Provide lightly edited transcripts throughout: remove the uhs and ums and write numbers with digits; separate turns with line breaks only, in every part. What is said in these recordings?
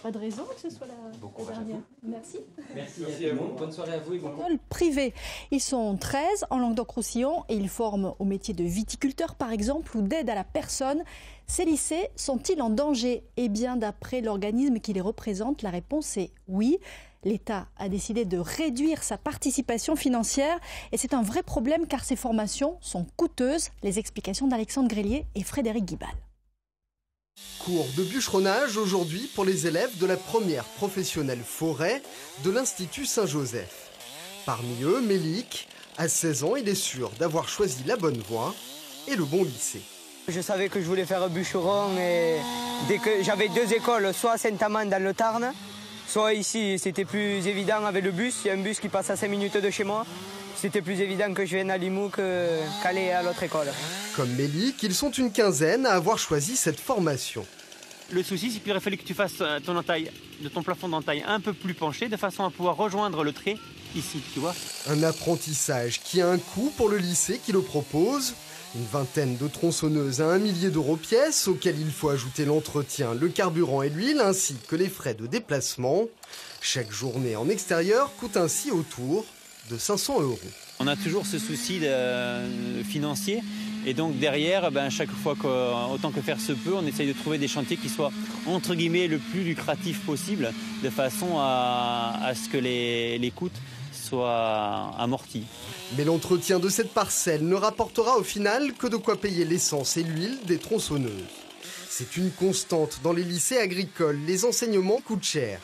pas de raison que ce soit la dernière. Merci.
Merci à vous. Bonne soirée à vous et bon courage.
Privés. Ils sont 13 en Languedoc-Roussillon et ils forment au métier de viticulteur par exemple ou d'aide à la personne. Ces lycées sont-ils en danger? Eh bien, d'après l'organisme qui les représente, la réponse est oui. L'État a décidé de réduire sa participation financière et c'est un vrai problème car ces formations sont coûteuses. Les explications d'Alexandre Grélier et Frédéric Guibal.
Cours de bûcheronnage aujourd'hui pour les élèves de la première professionnelle forêt de l'Institut Saint-Joseph. Parmi eux, Mélik, à 16 ans, il est sûr d'avoir choisi la bonne voie et le bon lycée.
Je savais que je voulais faire bûcheron et dès que j'avais 2 écoles, soit à Saint-Amand dans le Tarn, soit ici, c'était plus évident avec le bus. Il y a un bus qui passe à 5 minutes de chez moi. C'était plus évident que je vienne à Limoux qu'aller à l'autre école.
Comme Mélik, ils sont une quinzaine à avoir choisi cette formation.
Le souci, c'est qu'il aurait fallu que tu fasses ton plafond d'entaille un peu plus penché, de façon à pouvoir rejoindre le trait ici, tu vois.
Un apprentissage qui a un coût pour le lycée qui le propose. Une vingtaine de tronçonneuses à 1 millier d'euros pièce, auxquelles il faut ajouter l'entretien, le carburant et l'huile, ainsi que les frais de déplacement. Chaque journée en extérieur coûte ainsi autour de 500 €.
On a toujours ce souci financier. Et donc derrière, chaque fois autant que faire se peut, on essaye de trouver des chantiers qui soient entre guillemets le plus lucratifs possible, de façon à ce que les coûts soient amortis.
Mais l'entretien de cette parcelle ne rapportera au final que de quoi payer l'essence et l'huile des tronçonneuses. C'est une constante dans les lycées agricoles, les enseignements coûtent cher.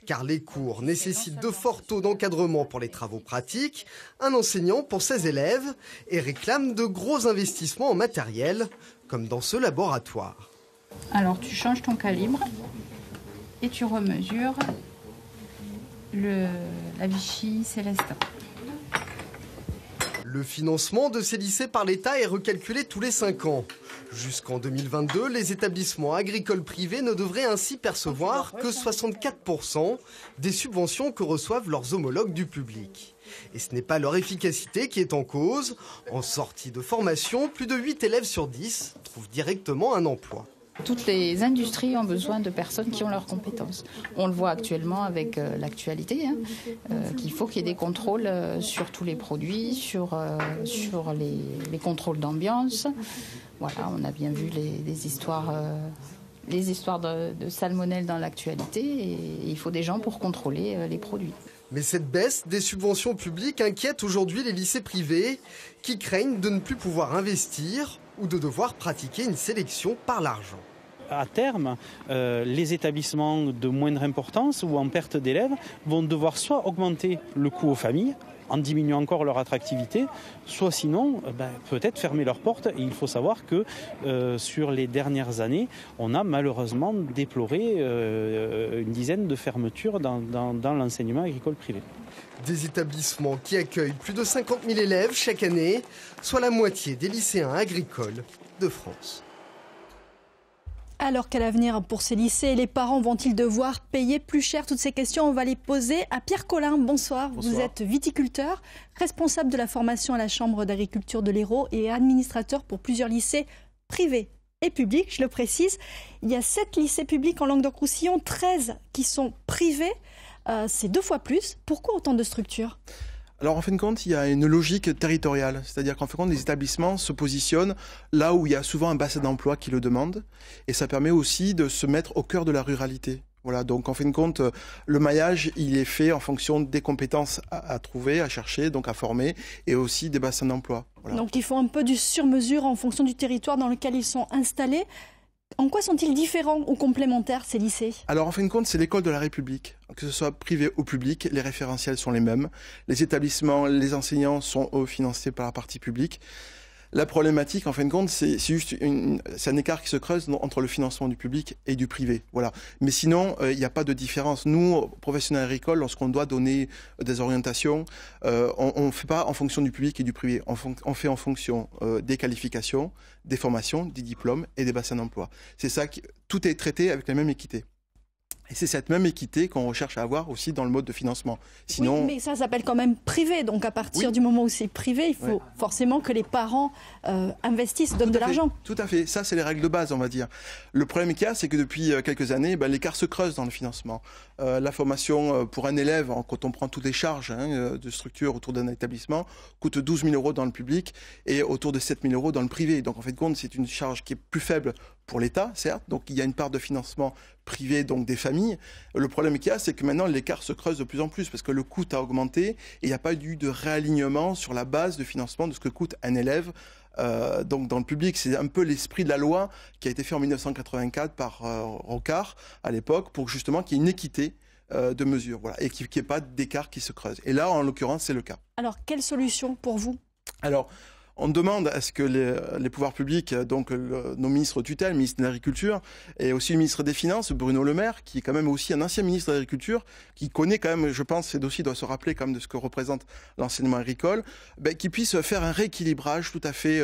Car les cours nécessitent de forts taux d'encadrement pour les travaux pratiques, un enseignant pour ses élèves, et réclame de gros investissements en matériel, comme dans ce laboratoire.
Alors tu changes ton calibre et tu remesures la Vichy Célestin.
Le financement de ces lycées par l'État est recalculé tous les 5 ans. Jusqu'en 2022, les établissements agricoles privés ne devraient ainsi percevoir que 64% des subventions que reçoivent leurs homologues du public. Et ce n'est pas leur efficacité qui est en cause. En sortie de formation, plus de 8 élèves sur 10 trouvent directement un emploi.
Toutes les industries ont besoin de personnes qui ont leurs compétences. On le voit actuellement avec l'actualité, qu'il faut qu'il y ait des contrôles sur tous les produits, sur les contrôles d'ambiance. Voilà, on a bien vu les histoires de salmonelle dans l'actualité et il faut des gens pour contrôler les produits.
Mais cette baisse des subventions publiques inquiète aujourd'hui les lycées privés qui craignent de ne plus pouvoir investir ou de devoir pratiquer une sélection par l'argent.
À terme, les établissements de moindre importance ou en perte d'élèves vont devoir soit augmenter le coût aux familles, en diminuant encore leur attractivité, soit sinon peut-être fermer leurs portes. Et il faut savoir que sur les dernières années, on a malheureusement déploré une dizaine de fermetures dans l'enseignement agricole privé.
Des établissements qui accueillent plus de 50 000 élèves chaque année, soit la moitié des lycéens agricoles de France.
Alors quel avenir pour ces lycées? Les parents vont-ils devoir payer plus cher? Toutes ces questions, on va les poser à Pierre Collin. Bonsoir. Vous êtes viticulteur, responsable de la formation à la Chambre d'agriculture de l'Hérault et administrateur pour plusieurs lycées privés et publics, je le précise. Il y a 7 lycées publics en Languedoc-Roussillon, 13 qui sont privés. C'est 2 fois plus. Pourquoi autant de structures?
Alors en fin de compte, il y a une logique territoriale, c'est-à-dire qu'en fin de compte, les établissements se positionnent là où il y a souvent un bassin d'emploi qui le demande, et ça permet aussi de se mettre au cœur de la ruralité. Voilà, donc en fin de compte, le maillage, il est fait en fonction des compétences à trouver, à chercher, donc à former, et aussi des bassins d'emploi. Voilà.
Donc ils font un peu du sur-mesure en fonction du territoire dans lequel ils sont installés. En quoi sont-ils différents ou complémentaires, ces lycées?
Alors en fin de compte, c'est l'école de la République. Que ce soit privé ou public, les référentiels sont les mêmes. Les établissements, les enseignants sont eux financés par la partie publique. La problématique, en fin de compte, c'est juste c'est un écart qui se creuse entre le financement du public et du privé. Voilà. Mais sinon, il n'y a pas de différence. Nous, professionnels agricoles, lorsqu'on doit donner des orientations, on ne fait pas en fonction du public et du privé. On fait en fonction des qualifications, des formations, des diplômes et des bassins d'emploi. C'est ça, tout est traité avec la même équité. Et c'est cette même équité qu'on recherche à avoir aussi dans le mode de financement. Sinon...
Oui, mais ça s'appelle quand même privé. Donc à partir du moment où c'est privé, il faut forcément que les parents investissent, donnent de l'argent.
Tout à fait. Ça, c'est les règles de base, on va dire. Le problème qu'il y a, c'est que depuis quelques années, l'écart se creuse dans le financement. La formation pour un élève, quand on prend toutes les charges de structure autour d'un établissement, coûte 12 000 € dans le public et autour de 7 000 € dans le privé. Donc en fait, c'est une charge qui est plus faible pour l'État, certes. Donc il y a une part de financement privé, donc des familles. Le problème qu'il y a, c'est que maintenant l'écart se creuse de plus en plus parce que le coût a augmenté et il n'y a pas eu de réalignement sur la base de financement de ce que coûte un élève. Donc dans le public, c'est un peu l'esprit de la loi qui a été fait en 1984 par Rocard à l'époque pour justement qu'il y ait une équité de mesures, voilà, et qu'il n'y ait pas d'écart qui se creuse. Et là, en l'occurrence, c'est le cas.
Alors, quelle solution pour vous ?
Alors, on demande à ce que les pouvoirs publics, donc nos ministres tutelles, le ministre de l'Agriculture et aussi le ministre des Finances, Bruno Le Maire, qui est quand même aussi un ancien ministre de l'Agriculture, qui connaît quand même, je pense, ces dossiers, doit se rappeler quand même de ce que représente l'enseignement agricole, qui puisse faire un rééquilibrage tout à fait,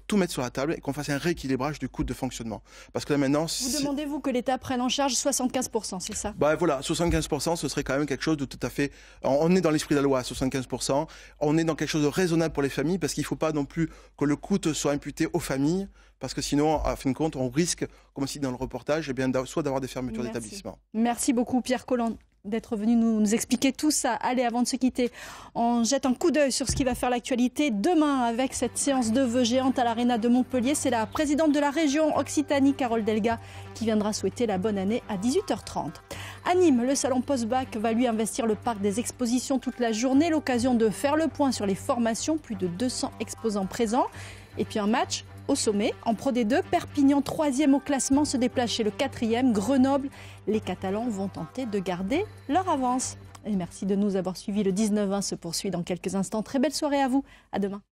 tout mettre sur la table et qu'on fasse un rééquilibrage du coût de fonctionnement. Parce que là maintenant...
Vous demandez-vous que l'État prenne en charge 75%, c'est ça ?
Voilà, 75%, ce serait quand même quelque chose de tout à fait... On est dans l'esprit de la loi à 75%, on est dans quelque chose de raisonnable pour les familles, parce qu'il ne faut pas non plus que le coût soit imputé aux familles, parce que sinon, à fin de compte, on risque, comme aussi dans le reportage, soit d'avoir des fermetures d'établissements.
Merci beaucoup Pierre Colland d'être venu nous expliquer tout ça. Allez, avant de se quitter, on jette un coup d'œil sur ce qui va faire l'actualité demain avec cette séance de vœux géante à l'Arena de Montpellier. C'est la présidente de la région Occitanie, Carole Delga, qui viendra souhaiter la bonne année à 18h30. À Nîmes, le salon post-bac va lui investir le parc des expositions toute la journée. L'occasion de faire le point sur les formations, plus de 200 exposants présents. Et puis un match au sommet, en Pro D2, Perpignan 3e au classement se déplace chez le 4e, Grenoble. Les Catalans vont tenter de garder leur avance. Et merci de nous avoir suivis. Le 19-20 se poursuit dans quelques instants. Très belle soirée à vous. À demain.